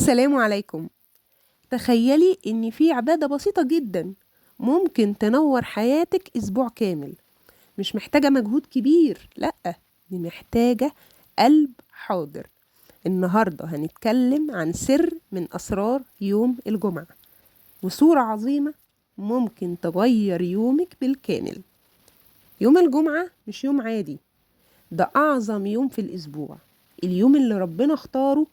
السلام عليكم. تخيلي ان في عبادة بسيطة جدا ممكن تنور حياتك اسبوع كامل. مش محتاجة مجهود كبير، لأ، دي محتاجة قلب حاضر. النهاردة هنتكلم عن سر من أسرار يوم الجمعة، وصورة عظيمة ممكن تغير يومك بالكامل. يوم الجمعة مش يوم عادي، ده أعظم يوم في الأسبوع، اليوم اللي ربنا اختاره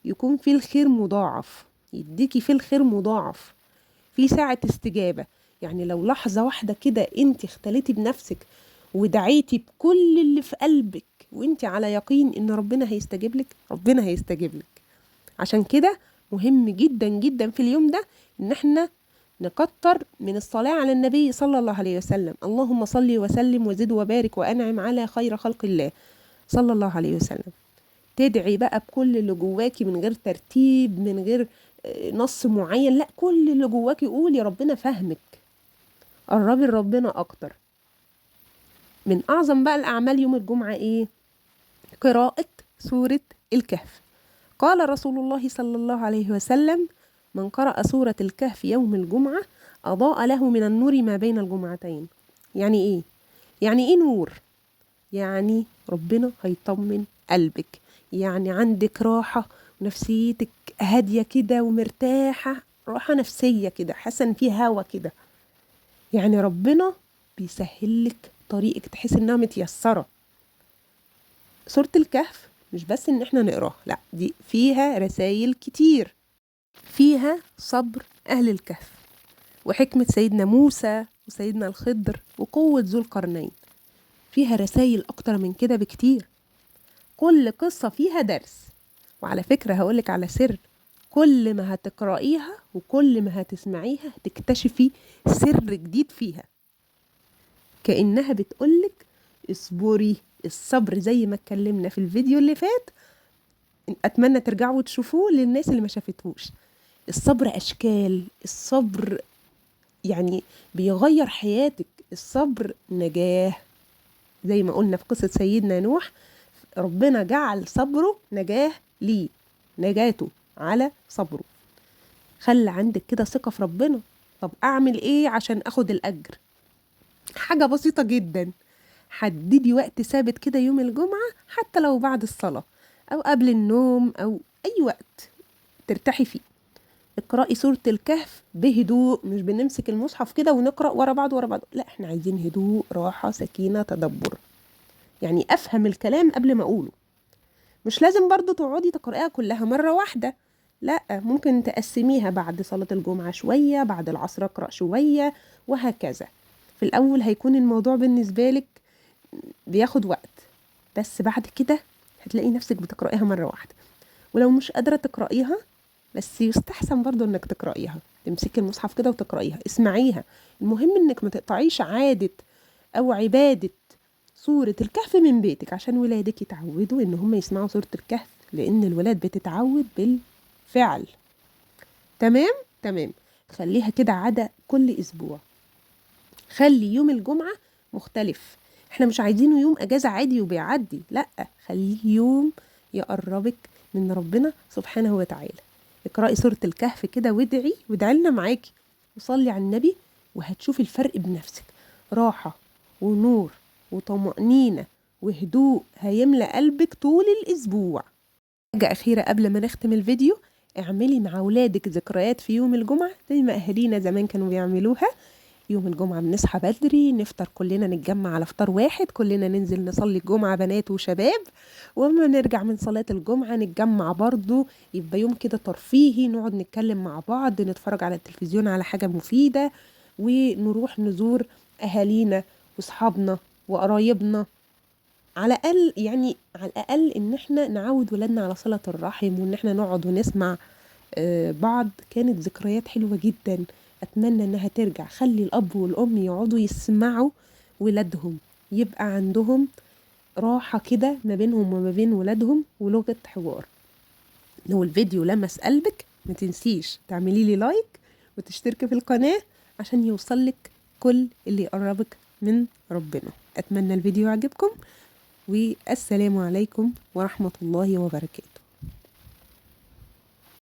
يكون فيه الخير مضاعف، يديكي فيه الخير مضاعف، في ساعة استجابة. يعني لو لحظة واحدة كده انت اختليتي بنفسك ودعيتي بكل اللي في قلبك وانت على يقين ان ربنا هيستجيب لك، ربنا هيستجيب لك. عشان كده مهم جدا جدا في اليوم ده ان احنا نكتر من الصلاة على النبي صلى الله عليه وسلم. اللهم صل وسلم وزد وبارك وأنعم على خير خلق الله صلى الله عليه وسلم. تدعي بقى بكل اللي جواكي من غير ترتيب، من غير نص معين، لا، كل اللي جواكي قولي، ربنا فهمك، قربي لربنا اكتر. من اعظم بقى الاعمال يوم الجمعة ايه؟ قراءة سورة الكهف. قال رسول الله صلى الله عليه وسلم: من قرأ سورة الكهف يوم الجمعة أضاء له من النور ما بين الجمعتين. يعني ايه؟ يعني ايه نور؟ يعني ربنا هيطمن قلبك، يعني عندك راحة ونفسيتك هادية كده ومرتاحة، راحة نفسية كده، حاسة ان في هوا كده. يعني ربنا بيسهلك طريقك، تحس انها متيسرة. سورة الكهف مش بس ان احنا نقراها، لا، دي فيها رسائل كتير، فيها صبر اهل الكهف، وحكمة سيدنا موسى وسيدنا الخضر وقوة ذو القرنين. فيها رسائل اكتر من كده بكتير، كل قصة فيها درس. وعلى فكرة هقولك على سر، كل ما هتقرأيها وكل ما هتسمعيها هتكتشفي سر جديد فيها، كأنها بتقولك اصبري. الصبر زي ما اتكلمنا في الفيديو اللي فات، اتمنى ترجعوا وتشوفوه للناس اللي ما شافتهوش. الصبر اشكال، الصبر يعني بيغير حياتك، الصبر نجاة. زي ما قلنا في قصة سيدنا نوح، ربنا جعل صبره نجاة ليه، نجاته على صبره. خلي عندك كده ثقة في ربنا. طب أعمل إيه عشان أخد الأجر؟ حاجة بسيطة جدا، حددي وقت ثابت كده يوم الجمعة، حتى لو بعد الصلاة أو قبل النوم أو أي وقت ترتاحي فيه. اقرأي سورة الكهف بهدوء، مش بنمسك المصحف كده ونقرأ ورا بعض ورا بعض، لا، احنا عايزين هدوء، راحة، سكينة، تدبر. يعني أفهم الكلام قبل ما أقوله. مش لازم برضو تقعدي تقرأيها كلها مرة واحدة، لا، ممكن تقسميها، بعد صلاة الجمعة شوية، بعد العصر أقرأ شوية، وهكذا. في الأول هيكون الموضوع بالنسبة لك بياخد وقت، بس بعد كده هتلاقي نفسك بتقرأيها مرة واحدة. ولو مش قادرة تقرأيها، بس يستحسن برضو انك تقرأيها، تمسكي المصحف كده وتقرأيها، اسمعيها. المهم انك ما تقطعيش عادة او عبادة سورة الكهف من بيتك، عشان ولادك يتعودوا ان هم يسمعوا سورة الكهف، لان الولاد بتتعود بالفعل. تمام تمام. خليها كده عادة كل اسبوع. خلي يوم الجمعة مختلف، احنا مش عايزينه يوم اجازة عادي وبيعدي، لا، خليه يوم يقربك من ربنا سبحانه وتعالى. اقرأي سورة الكهف كده وادعي لنا معاكي، وصلي على النبي، وهتشوفي الفرق بنفسك. راحة ونور وطمأنينة وهدوء هيملأ قلبك طول الأسبوع. حاجة أخيرة قبل ما نختم الفيديو، اعملي مع ولادك ذكريات في يوم الجمعة زي ما أهالينا زمان كانوا بيعملوها. يوم الجمعة بنصحى بدري، نفطر كلنا، نتجمع على فطار واحد، كلنا ننزل نصلي الجمعة بنات وشباب، وما نرجع من صلاة الجمعة نتجمع برضو، يبقى يوم كده ترفيهي، نقعد نتكلم مع بعض، نتفرج على التلفزيون على حاجة مفيدة، ونروح نزور أهالينا وصحابنا وقرايبنا. على الأقل، يعني على الأقل إن احنا نعود ولادنا على صلة الرحم، وإن احنا نقعد ونسمع بعض. كانت ذكريات حلوة جدا، أتمنى إنها ترجع. خلي الأب والأم يقعدوا يسمعوا ولادهم، يبقى عندهم راحة كده ما بينهم وما بين ولادهم، ولغة حوار. لو الفيديو لمس قلبك ما تنسيش تعملي لي لايك وتشتركي في القناة عشان يوصلك كل اللي يقربك من ربنا. أتمنى الفيديو يعجبكم، والسلام عليكم ورحمة الله وبركاته.